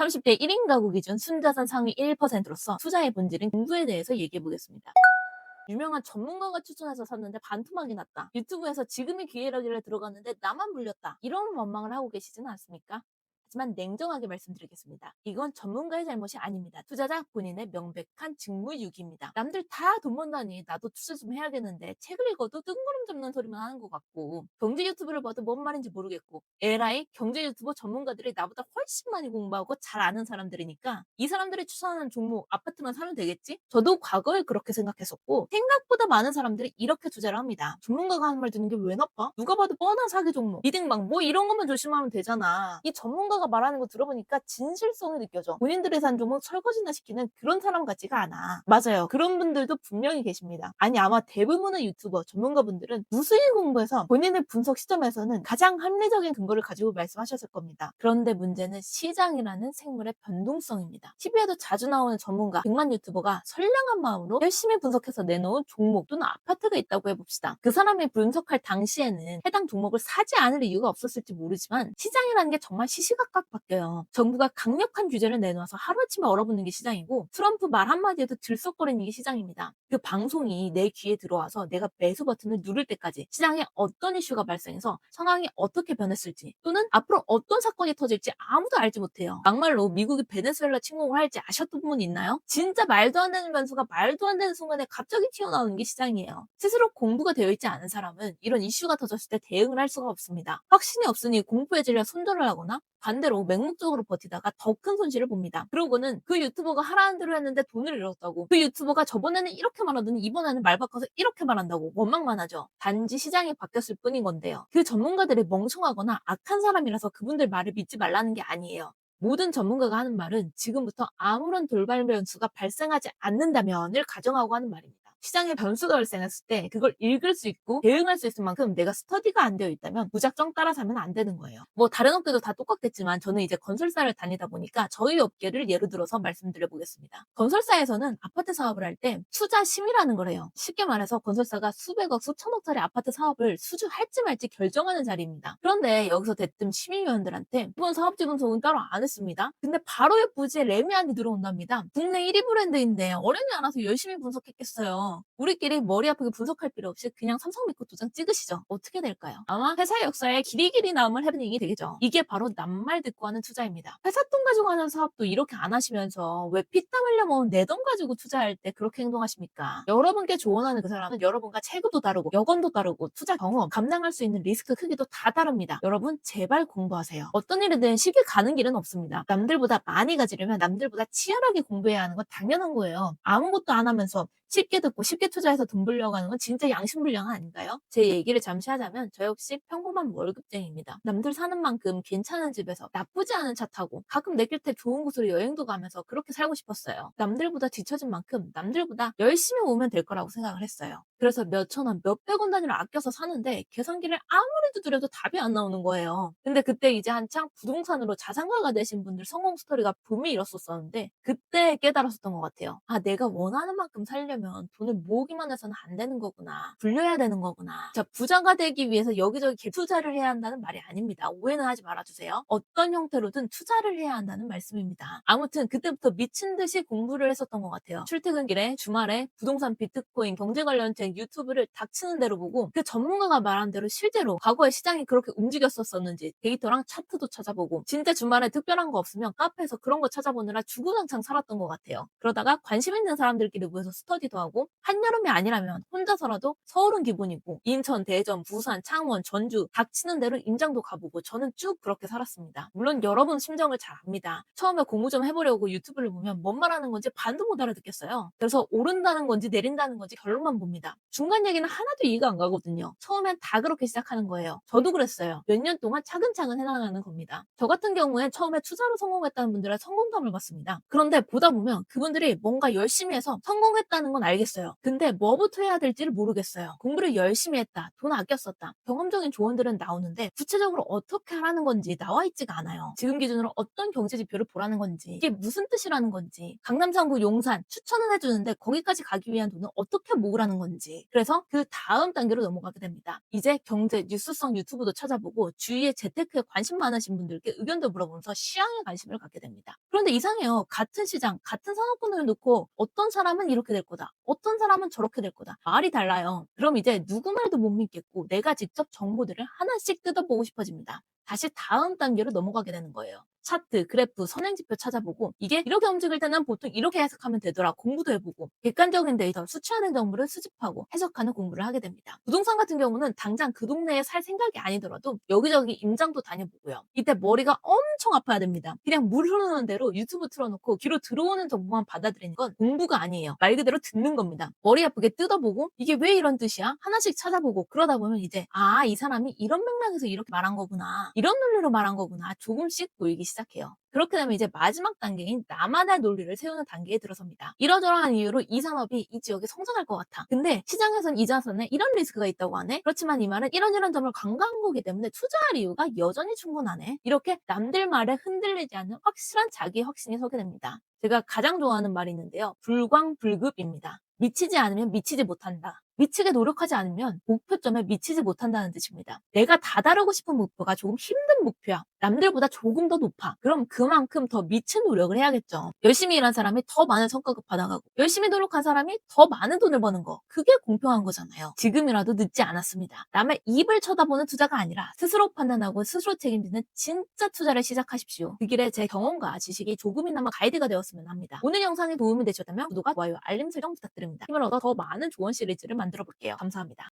30대 1인 가구 기준 순자산 상위 1%로서 투자의 본질인 공부에 대해서 얘기해 보겠습니다. 유명한 전문가가 추천해서 샀는데 반토막이 났다. 유튜브에서 지금이 기회라길래 들어갔는데 나만 물렸다. 이런 원망을 하고 계시지는 않습니까? 하지만 냉정하게 말씀드리겠습니다. 이건 전문가의 잘못이 아닙니다. 투자자 본인의 명백한 직무유기입니다. 남들 다 돈 번다니 나도 투자 좀 해야겠는데 책을 읽어도 뜬구름 잡는 소리만 하는 것 같고 경제 유튜브를 봐도 뭔 말인지 모르겠고 에라이 경제 유튜버 전문가들이 나보다 훨씬 많이 공부하고 잘 아는 사람들이니까 이 사람들이 추천하는 종목 아파트만 사면 되겠지? 저도 과거에 그렇게 생각했었고 생각보다 많은 사람들이 이렇게 투자를 합니다. 전문가가 하는 말 듣는 게 왜 나빠? 누가 봐도 뻔한 사기 종목, 비딩방 뭐 이런 것만 조심하면 되잖아. 이 전문가가 말하는 거 들어보니까 진실성이 느껴져. 본인들이 산 종목 설거지나 시키는 그런 사람 같지가 않아. 맞아요. 그런 분들도 분명히 계십니다. 아니 아마 대부분의 유튜버, 전문가분들은 무수히 공부해서 본인의 분석 시점에서는 가장 합리적인 근거를 가지고 말씀하셨을 겁니다. 그런데 문제는 시장이라는 생물의 변동성입니다. TV에도 자주 나오는 전문가, 100만 유튜버가 선량한 마음으로 열심히 분석해서 내놓은 종목 또는 아파트가 있다고 해봅시다. 그 사람이 분석할 당시에는 해당 종목을 사지 않을 이유가 없었을지 모르지만 시장이라는 게 정말 시시각각 바뀌어요. 정부가 강력한 규제를 내놓아서 하루아침에 얼어붙는 게 시장이고 트럼프 말 한마디에도 들썩거리는 게 시장입니다. 그 방송이 내 귀에 들어와서 내가 매수 버튼을 누를 때까지 시장에 어떤 이슈가 발생해서 상황이 어떻게 변했을지 또는 앞으로 어떤 사건이 터질지 아무도 알지 못해요. 막말로 미국이 베네수엘라 침공을 할지 아셨던 분 있나요? 진짜 말도 안 되는 변수가 말도 안 되는 순간에 갑자기 튀어나오는 게 시장이에요. 스스로 공부가 되어 있지 않은 사람은 이런 이슈가 터졌을 때 대응을 할 수가 없습니다. 확신이 없으니 공부에 질려 손절을 하거나 반대로 맹목적으로 버티다가 더 큰 손실을 봅니다. 그러고는 그 유튜버가 하라는 대로 했는데 돈을 잃었다고, 그 유튜버가 저번에는 이렇게 말하더니 이번에는 말 바꿔서 이렇게 말한다고 원망만 하죠. 단지 시장이 바뀌었을 뿐인 건데요. 그 전문가들이 멍청하거나 악한 사람이라서 그분들 말을 믿지 말라는 게 아니에요. 모든 전문가가 하는 말은 지금부터 아무런 돌발 변수가 발생하지 않는다면을 가정하고 하는 말입니다. 시장에 변수가 발생했을 때 그걸 읽을 수 있고 대응할 수 있을 만큼 내가 스터디가 안 되어 있다면 무작정 따라 사면 안 되는 거예요. 뭐 다른 업계도 다 똑같겠지만 저는 이제 건설사를 다니다 보니까 저희 업계를 예로 들어서 말씀드려 보겠습니다. 건설사에서는 아파트 사업을 할 때 투자 심의라는 걸 해요. 쉽게 말해서 건설사가 수백억, 수천억짜리 아파트 사업을 수주할지 말지 결정하는 자리입니다. 그런데 여기서 대뜸 심의위원들한테 이번 사업지 분석은 따로 안 했습니다. 근데 바로 예쁘지에 레미안이 들어온답니다. 국내 1위 브랜드인데 어련히 알아서 열심히 분석했겠어요. 우리끼리 머리 아프게 분석할 필요 없이 그냥 삼성 믿고 도장 찍으시죠. 어떻게 될까요? 아마 회사 역사에 길이길이 남을 해프닝이 되겠죠. 이게 바로 낱말 듣고 하는 투자입니다. 회사 돈 가지고 하는 사업도 이렇게 안 하시면서 왜 피땀 흘려 모은 내 돈 가지고 투자할 때 그렇게 행동하십니까? 여러분께 조언하는 그 사람은 여러분과 체급도 다르고 여건도 다르고 투자 경험, 감당할 수 있는 리스크 크기도 다 다릅니다. 여러분 제발 공부하세요. 어떤 일이든 쉽게 가는 길은 없습니다. 남들보다 많이 가지려면 남들보다 치열하게 공부해야 하는 건 당연한 거예요. 아무것도 안 하면서 쉽게 듣고 쉽게 투자해서 돈 벌려고 하는 건 진짜 양심불량 아닌가요? 제 얘기를 잠시 하자면 저 역시 평범한 월급쟁이입니다. 남들 사는 만큼 괜찮은 집에서 나쁘지 않은 차 타고 가끔 내 곁에 좋은 곳으로 여행도 가면서 그렇게 살고 싶었어요. 남들보다 뒤처진 만큼 남들보다 열심히 오면 될 거라고 생각을 했어요. 그래서 몇천 원, 몇백 원 단위로 아껴서 사는데 계산기를 아무리 두드려도 답이 안 나오는 거예요. 근데 그때 이제 한창 부동산으로 자산가가 되신 분들 성공 스토리가 붐이 일었었는데 그때 깨달았었던 것 같아요. 아, 내가 원하는 만큼 살려면 돈을 모으기만 해서는 안 되는 거구나. 굴려야 되는 거구나. 자, 부자가 되기 위해서 여기저기 투자를 해야 한다는 말이 아닙니다. 오해는 하지 말아주세요. 어떤 형태로든 투자를 해야 한다는 말씀입니다. 아무튼 그때부터 미친 듯이 공부를 했었던 것 같아요. 출퇴근길에 주말에 부동산, 비트코인, 경제 관련 책 유튜브를 닥치는 대로 보고 그 전문가가 말한 대로 실제로 과거에 시장이 그렇게 움직였었는지 데이터랑 차트도 찾아보고 진짜 주말에 특별한 거 없으면 카페에서 그런 거 찾아보느라 주구장창 살았던 것 같아요. 그러다가 관심 있는 사람들끼리 모여서 스터디도 하고 한여름이 아니라면 혼자서라도 서울은 기본이고 인천, 대전, 부산, 창원, 전주 닥치는 대로 임장도 가보고 저는 쭉 그렇게 살았습니다. 물론 여러분 심정을 잘 압니다. 처음에 공부 좀 해보려고 유튜브를 보면 뭔 말하는 건지 반도 못 알아듣겠어요. 그래서 오른다는 건지 내린다는 건지 결론만 봅니다. 중간 얘기는 하나도 이해가 안 가거든요. 처음엔 다 그렇게 시작하는 거예요. 저도 그랬어요. 몇 년 동안 차근차근 해나가는 겁니다. 저 같은 경우에 처음에 투자로 성공했다는 분들의 성공담을 봤습니다. 그런데 보다 보면 그분들이 뭔가 열심히 해서 성공했다는 건 알겠어요. 근데 뭐부터 해야 될지를 모르겠어요. 공부를 열심히 했다, 돈 아껴 썼다, 경험적인 조언들은 나오는데 구체적으로 어떻게 하라는 건지 나와 있지가 않아요. 지금 기준으로 어떤 경제 지표를 보라는 건지, 이게 무슨 뜻이라는 건지, 강남, 상구, 용산 추천은 해주는데 거기까지 가기 위한 돈은 어떻게 모으라는 건지 거지. 그래서 그 다음 단계로 넘어가게 됩니다. 이제 경제, 뉴스성 유튜브도 찾아보고 주위에 재테크에 관심 많으신 분들께 의견도 물어보면서 시장에 관심을 갖게 됩니다. 그런데 이상해요. 같은 시장, 같은 산업군을 놓고 어떤 사람은 이렇게 될 거다. 어떤 사람은 저렇게 될 거다. 말이 달라요. 그럼 이제 누구 말도 못 믿겠고 내가 직접 정보들을 하나씩 뜯어보고 싶어집니다. 다시 다음 단계로 넘어가게 되는 거예요. 차트, 그래프, 선행지표 찾아보고 이게 이렇게 움직일 때는 보통 이렇게 해석하면 되더라. 공부도 해보고 객관적인 데이터, 수치화된 정보를 수집하고 해석하는 공부를 하게 됩니다. 부동산 같은 경우는 당장 그 동네에 살 생각이 아니더라도 여기저기 임장도 다녀보고요. 이때 머리가 엄청 아파야 됩니다. 그냥 물 흐르는 대로 유튜브 틀어놓고 귀로 들어오는 정보만 받아들이는 건 공부가 아니에요. 말 그대로 듣는 겁니다. 머리 아프게 뜯어보고 이게 왜 이런 뜻이야? 하나씩 찾아보고 그러다 보면 이제 이 사람이 이런 맥락에서 이렇게 말한 거구나. 이런 논리로 말한 거구나. 조금씩 보이기 시작해요. 그렇게 되면 이제 마지막 단계인 나만의 논리를 세우는 단계에 들어섭니다. 이러저러한 이유로 이 산업이 이 지역에 성장할 것 같아. 근데 시장에선 이 자산에 이런 리스크가 있다고 하네. 그렇지만 이 말은 이런 점을 간과한 거기 때문에 투자할 이유가 여전히 충분하네. 이렇게 남들 말에 흔들리지 않는 확실한 자기 확신이 서게 됩니다. 제가 가장 좋아하는 말이 있는데요. 불광불급입니다. 미치지 않으면 미치지 못한다. 미치게 노력하지 않으면 목표점에 미치지 못한다는 뜻입니다. 내가 다다르고 싶은 목표가 조금 힘든 목표야. 남들보다 조금 더 높아. 그럼 그만큼 더 미친 노력을 해야겠죠. 열심히 일한 사람이 더 많은 성과급 받아가고 열심히 노력한 사람이 더 많은 돈을 버는 거. 그게 공평한 거잖아요. 지금이라도 늦지 않았습니다. 남의 입을 쳐다보는 투자가 아니라 스스로 판단하고 스스로 책임지는 진짜 투자를 시작하십시오. 그 길에 제 경험과 지식이 조금이나마 가이드가 되었으면 합니다. 오늘 영상이 도움이 되셨다면 구독과 좋아요, 알림 설정 부탁드립니다. 힘을 얻어 더 많은 조언 시리즈를 만들어 볼게요. 감사합니다.